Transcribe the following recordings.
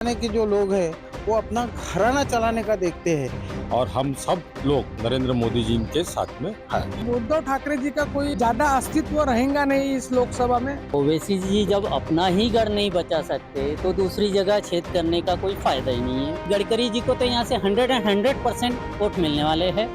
के जो लोग हैं वो अपना घराना चलाने का देखते हैं। और हम सब लोग नरेंद्र मोदी जी के साथ में हैं। उद्धव ठाकरे जी का कोई ज्यादा अस्तित्व रहेगा नहीं इस लोकसभा में। ओवैसी जी जब अपना ही घर नहीं बचा सकते तो दूसरी जगह छेद करने का कोई फायदा ही नहीं है। गडकरी जी को तो यहाँ से 100% वोट मिलने वाले हैं।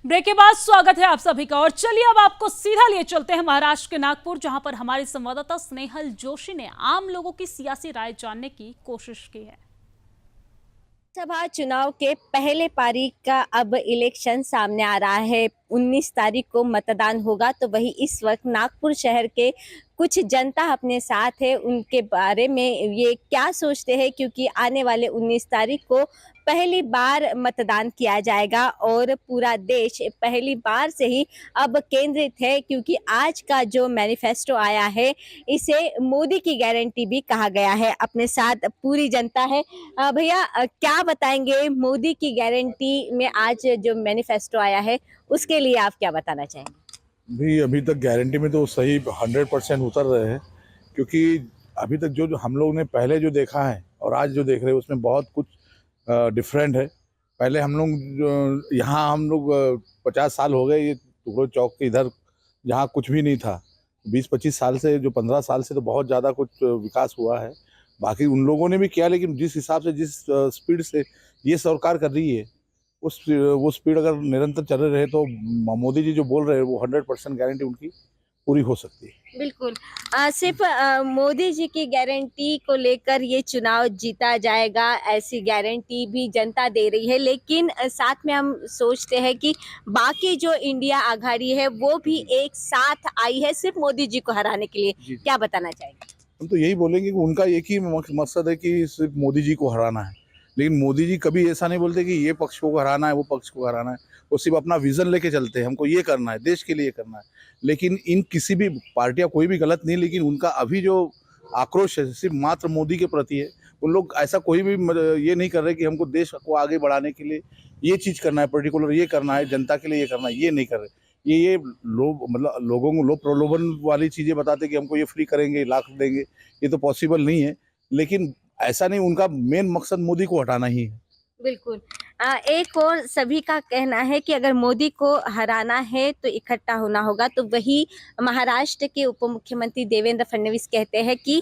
ब्रेक के बाद स्वागत है आप सभी का। और चलिए अब आपको सीधा लिए चलते हैं महाराष्ट्र के नागपुर, जहां पर हमारी संवाददाता स्नेहल जोशी ने आम लोगों की सियासी राय जानने की कोशिश की है। सभा चुनाव के पहले पारी का अब इलेक्शन सामने आ रहा है। 19 तारीख को मतदान होगा, तो वही इस वक्त नागपुर शहर के कुछ जनता अपने साथ है। उनके बारे में ये क्या सोचते हैं, क्योंकि आने वाले 19 तारीख को पहली बार मतदान किया जाएगा और पूरा देश पहली बार से ही अब केंद्रित है, क्योंकि आज का जो मैनिफेस्टो आया है इसे मोदी की गारंटी भी कहा गया है। अपने साथ पूरी जनता है। भैया क्या बताएंगे, मोदी की गारंटी में आज जो मैनिफेस्टो आया है उसके लिए आप क्या बताना चाहेंगे? भी अभी तक गारंटी में तो सही 100% उतर रहे हैं, क्योंकि अभी तक जो हम लोग ने पहले जो देखा है और आज जो देख रहे हैं उसमें बहुत कुछ डिफरेंट है। पहले हम लोग यहाँ 50 साल हो गए ये टुकड़ो चौक के इधर, जहाँ कुछ भी नहीं था। 20-25 साल से, जो 15 साल से तो बहुत ज़्यादा कुछ विकास हुआ है। बाकी उन लोगों ने भी किया, लेकिन जिस हिसाब से, जिस स्पीड से ये सरकार कर रही है, वो स्पीड अगर निरंतर चल रहे तो मोदी जी जो बोल रहे हैं वो 100% गारंटी उनकी पूरी हो सकती है। बिल्कुल। सिर्फ मोदी जी की गारंटी को लेकर ये चुनाव जीता जाएगा ऐसी गारंटी भी जनता दे रही है, लेकिन साथ में हम सोचते हैं कि बाकी जो इंडिया आघाड़ी है वो भी एक साथ आई है सिर्फ मोदी जी को हराने के लिए। क्या बताना चाहेंगे? हम तो यही बोलेंगे कि उनका एक ही मकसद है कि सिर्फ मोदी जी को हराना है, लेकिन मोदी जी कभी ऐसा नहीं बोलते कि ये पक्ष को हराना है, वो पक्ष को हराना है। वो सिर्फ अपना विजन लेके चलते हैं, हमको ये करना है, देश के लिए करना है। लेकिन इन किसी भी पार्टियां कोई भी गलत नहीं, लेकिन उनका अभी जो आक्रोश है सिर्फ मात्र मोदी के प्रति है। उन लोग ऐसा कोई भी ये नहीं कर रहे कि हमको देश को आगे बढ़ाने के लिए ये चीज़ करना है, पर्टिकुलर ये करना है, जनता के लिए ये करना है, ये नहीं कर रहे। ये लोग मतलब लोगों को प्रलोभन वाली चीज़ें बताते कि हमको ये फ्री करेंगे, लाख देंगे, ये तो पॉसिबल नहीं है। लेकिन ऐसा नहीं, उनका मेन मकसद मोदी को हटाना ही है। बिल्कुल। एक और सभी का कहना है कि अगर मोदी को हराना है तो इकट्ठा होना होगा। तो वही महाराष्ट्र के उप मुख्यमंत्री देवेंद्र फडणवीस कहते हैं कि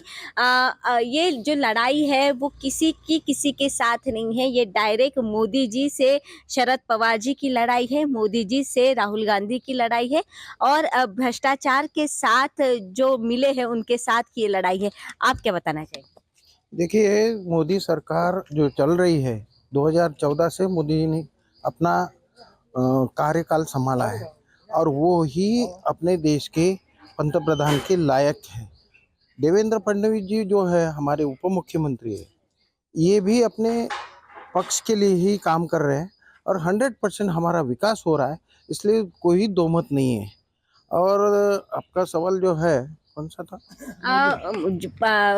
ये जो लड़ाई है वो किसी के साथ नहीं है। ये डायरेक्ट मोदी जी से शरद पवार जी की लड़ाई है, मोदी जी से राहुल गांधी की लड़ाई है, और भ्रष्टाचार के साथ जो मिले हैं उनके साथ की ये लड़ाई है। आप क्या बताना चाहेंगे? देखिए, मोदी सरकार जो चल रही है 2014 से मोदी जी ने अपना कार्यकाल संभाला है और वो ही अपने देश के पंतप्रधान के लायक है। देवेंद्र फडणवीस जी जो है हमारे उप मुख्यमंत्री है, ये भी अपने पक्ष के लिए ही काम कर रहे हैं और 100% हमारा विकास हो रहा है, इसलिए कोई दो मत नहीं है। और आपका सवाल जो है कौन सा था?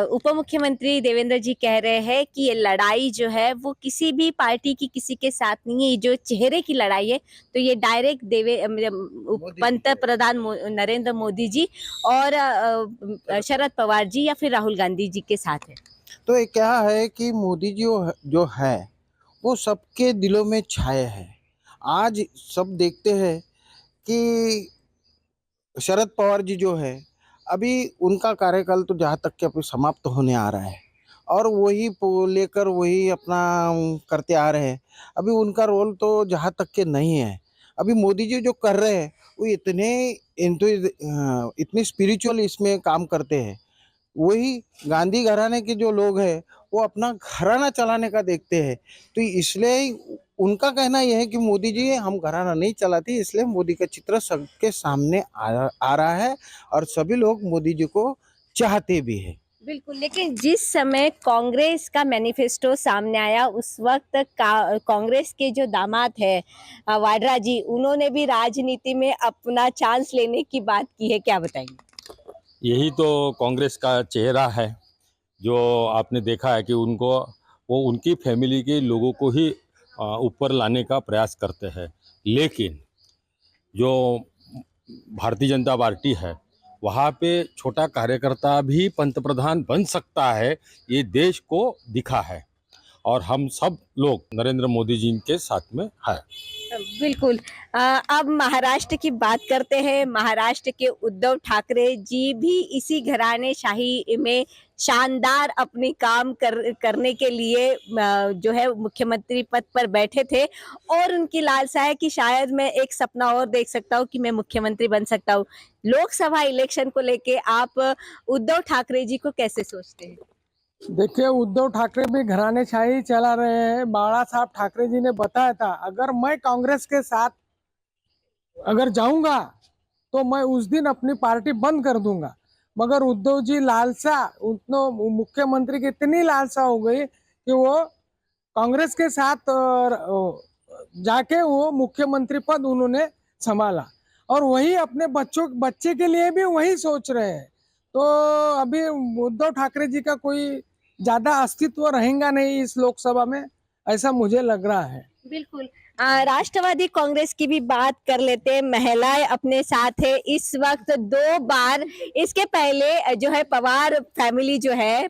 उप मुख्यमंत्री देवेंद्र जी कह रहे हैं कि ये लड़ाई जो है वो किसी भी पार्टी की किसी के साथ नहीं है, ये जो चेहरे की लड़ाई है तो ये डायरेक्ट पंतप्रधान नरेंद्र मोदी जी और शरद पवार जी या फिर राहुल गांधी जी के साथ है। तो ये क्या है कि मोदी जी जो है वो सबके दिलों में छाए हैं। आज सब देखते हैं कि शरद पवार जी जो है अभी उनका कार्यकाल तो जहाँ तक कि अभी समाप्त होने आ रहा है और वही लेकर वही अपना करते आ रहे हैं। अभी उनका रोल तो जहाँ तक के नहीं है। अभी मोदी जी जो कर रहे हैं वो इतने स्पिरिचुअल इसमें काम करते हैं। वही गांधी घराने के जो लोग हैं वो अपना घराना चलाने का देखते हैं। तो इसलिए उनका कहना यह है कि मोदी जी हम घराना नहीं चलाती, इसलिए मोदी का चित्र सबके सामने आ रहा है और सभी लोग मोदी जी को चाहते भी हैं। बिल्कुल। लेकिन जिस समय कांग्रेस का मैनिफेस्टो सामने आया उस वक्त कांग्रेस के जो दामाद है वाड्रा जी, उन्होंने भी राजनीति में अपना चांस लेने की बात की है। क्या बताएंगे? यही तो कांग्रेस का चेहरा है, जो आपने देखा है कि वो उनकी फैमिली के लोगों को ही ऊपर लाने का प्रयास करते हैं। लेकिन जो भारतीय जनता पार्टी है वहाँ पे छोटा कार्यकर्ता भी पंतप्रधान बन सकता है, ये देश को दिखा है और हम सब लोग नरेंद्र मोदी जी के साथ में है। बिल्कुल। अब महाराष्ट्र की बात करते हैं। महाराष्ट्र के उद्धव ठाकरे जी भी इसी घराने शाही में शानदार अपनी काम करने के लिए जो है मुख्यमंत्री पद पर बैठे थे और उनकी लालसा है कि शायद मैं एक सपना और देख सकता हूँ कि मैं मुख्यमंत्री बन सकता हूँ। लोकसभा इलेक्शन को लेके आप उद्धव ठाकरे जी को कैसे सोचते हैं? देखिए, उद्धव ठाकरे भी घरानेशाही चला रहे हैं। बाला साहब ठाकरे जी ने बताया था, अगर मैं कांग्रेस के साथ अगर जाऊंगा तो मैं उस दिन अपनी पार्टी बंद कर दूंगा। मगर उद्धव जी लालसा, उनको मुख्यमंत्री की इतनी लालसा हो गई कि वो कांग्रेस के साथ जाके वो मुख्यमंत्री पद उन्होंने संभाला और वही अपने बच्चे के लिए भी वही सोच रहे हैं। तो अभी उद्धव ठाकरे जी का कोई ज्यादा अस्तित्व रहेगा नहीं इस लोकसभा में, ऐसा मुझे लग रहा है। बिल्कुल। राष्ट्रवादी कांग्रेस की भी बात कर लेते हैं। महिलाएं अपने साथ है इस वक्त 2 बार। इसके पहले जो है पवार फैमिली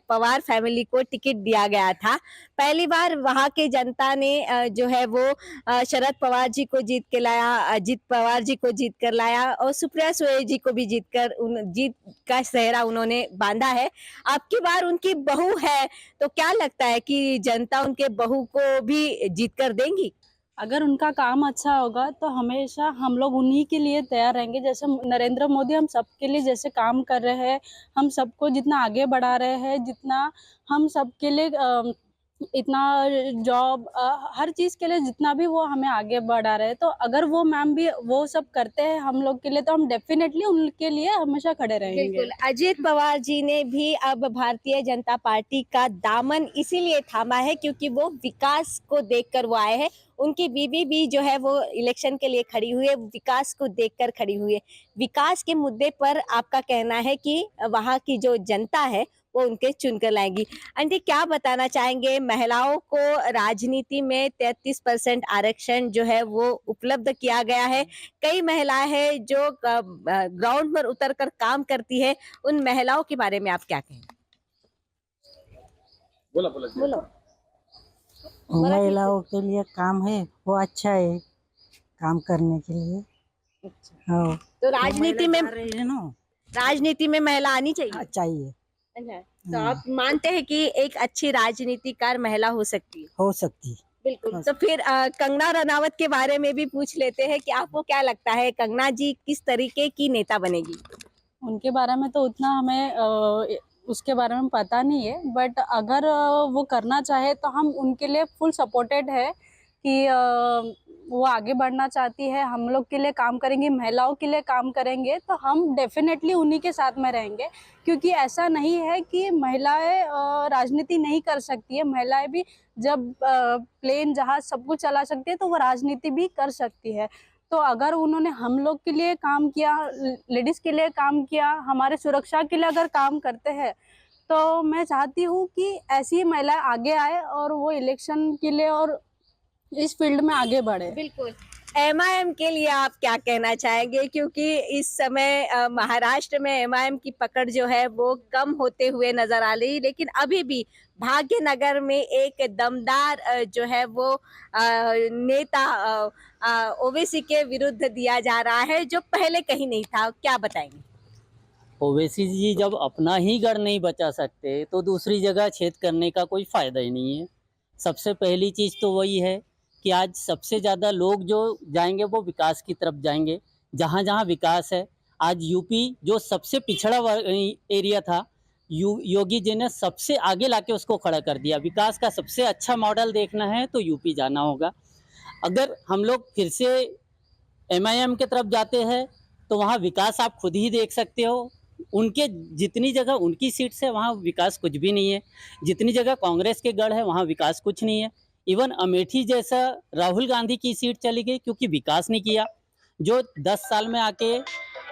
पवार फैमिली को टिकट दिया गया था। पहली बार वहां के जनता ने जो है वो शरद पवार जी को जीत के लाया, अजित पवार जी को जीत कर लाया और सुप्रिया सुळे जी को भी जीत का सेहरा उन्होंने बांधा है। अब की बार उनकी बहू है, तो क्या लगता है कि जनता उनके बहू को भी जीत कर देंगी? अगर उनका काम अच्छा होगा तो हमेशा हम लोग उन्हीं के लिए तैयार रहेंगे। जैसे नरेंद्र मोदी हम सबके लिए जैसे काम कर रहे हैं, हम सबको जितना आगे बढ़ा रहे हैं, जितना हम सबके लिए इतना जॉब हर चीज़ के लिए जितना भी वो हमें आगे बढ़ा रहे हैं, तो अगर वो मैम भी वो सब करते हैं हम लोग के लिए, तो हम डेफिनेटली उनके लिए हमेशा खड़े रहेंगे। बिल्कुल। अजित पवार जी ने भी अब भारतीय जनता पार्टी का दामन इसीलिए थामा है क्योंकि वो विकास को देखकर वो आए हैं। उनकी बीवी भी जो है वो इलेक्शन के लिए खड़ी हुई है, विकास को देखकर खड़ी हुई है। विकास के मुद्दे पर आपका कहना है कि वहाँ की जो जनता है वो उनके चुनकर लाएंगी। आंटी, क्या बताना चाहेंगे? महिलाओं को राजनीति में 33% आरक्षण जो है वो उपलब्ध किया गया है। कई महिलाएं हैं जो ग्राउंड पर उतरकर काम करती है। उन महिलाओं के बारे में आप क्या कहेंगे? बोलो। महिलाओं के लिए काम है वो अच्छा है, काम करने के लिए। हाँ, तो राजनीति में राजनीति में महिला आनी चाहिए। चाहिए। अच्छा, तो आप मानते हैं कि एक अच्छी राजनीतिकार महिला हो सकती है? हो सकती है। बिल्कुल। तो फिर कंगना रनावत के बारे में भी पूछ लेते हैं कि आपको क्या लगता है कंगना जी किस तरीके की नेता बनेगी? उनके बारे में तो उतना हमें उसके बारे में पता नहीं है, बट अगर वो करना चाहे तो हम उनके लिए फुल सपोर्टेड है कि वो आगे बढ़ना चाहती है, हम लोग के लिए काम करेंगे, महिलाओं के लिए काम करेंगे, तो हम डेफिनेटली उन्हीं के साथ में रहेंगे। क्योंकि ऐसा नहीं है कि महिलाएं राजनीति नहीं कर सकती है। महिलाएं भी जब प्लेन जहाज सब कुछ चला सकती है तो वो राजनीति भी कर सकती है। तो अगर उन्होंने हम लोग के लिए काम किया, लेडीज़ के लिए काम किया, हमारे सुरक्षा के लिए अगर काम करते हैं, तो मैं चाहती हूँ कि ऐसी महिलाएं आगे आए और वो इलेक्शन के लिए और इस फील्ड में आगे बढ़े। बिल्कुल। एमआईएम के लिए आप क्या कहना चाहेंगे? क्योंकि इस समय महाराष्ट्र में एमआईएम की पकड़ जो है वो कम होते हुए नजर आ रही, लेकिन अभी भी भाग्यनगर में एक दमदार जो है वो नेता ओवैसी के विरुद्ध दिया जा रहा है जो पहले कहीं नहीं था। क्या बताएंगे? ओवैसी जी जब अपना ही घर नहीं बचा सकते तो दूसरी जगह छेद करने का कोई फ़ायदा ही नहीं है। सबसे पहली चीज़ तो वही है कि आज सबसे ज़्यादा लोग जो जाएंगे वो विकास की तरफ जाएंगे। जहाँ जहाँ विकास है, आज यूपी जो सबसे पिछड़ा एरिया था, योगी जी ने सबसे आगे लाके उसको खड़ा कर दिया। विकास का सबसे अच्छा मॉडल देखना है तो यूपी जाना होगा। अगर हम लोग फिर से एमआईएम की तरफ जाते हैं तो वहाँ विकास आप खुद ही देख सकते हो। उनके जितनी जगह उनकी सीट से वहाँ विकास कुछ भी नहीं है, जितनी जगह कांग्रेस के गढ़ है वहाँ विकास कुछ नहीं है। इवन अमेठी जैसा राहुल गांधी की सीट चली गई क्योंकि विकास नहीं किया। जो 10 साल में आके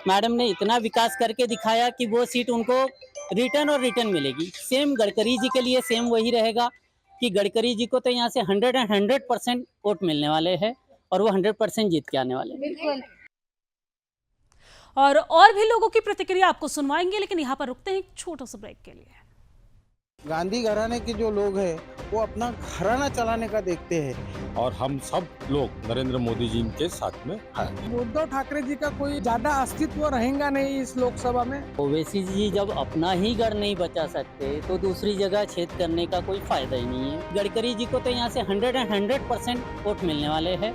मैडम ने इतना विकास करके दिखाया कि वो सीट उनको रिटर्न मिलेगी। सेम गडकरी जी के लिए सेम वही रहेगा कि गडकरी जी को तो यहाँ से 100% वोट मिलने वाले हैं और वो 100% जीत के आने वाले हैं। बिल्कुल। और भी लोगों की प्रतिक्रिया आपको सुनवाएंगे, लेकिन यहाँ पर रुकते हैं एक छोटा सा ब्रेक के लिए। गांधी घराने के जो लोग हैं वो अपना घराना चलाने का देखते हैं। और हम सब लोग नरेंद्र मोदी जी के साथ में हैं। उद्धव ठाकरे जी का कोई ज्यादा अस्तित्व रहेगा नहीं इस लोकसभा में। ओवैसी जी जब अपना ही घर नहीं बचा सकते तो दूसरी जगह छेद करने का कोई फायदा ही नहीं है। गडकरी जी को तो यहाँ से 100% वोट मिलने वाले हैं।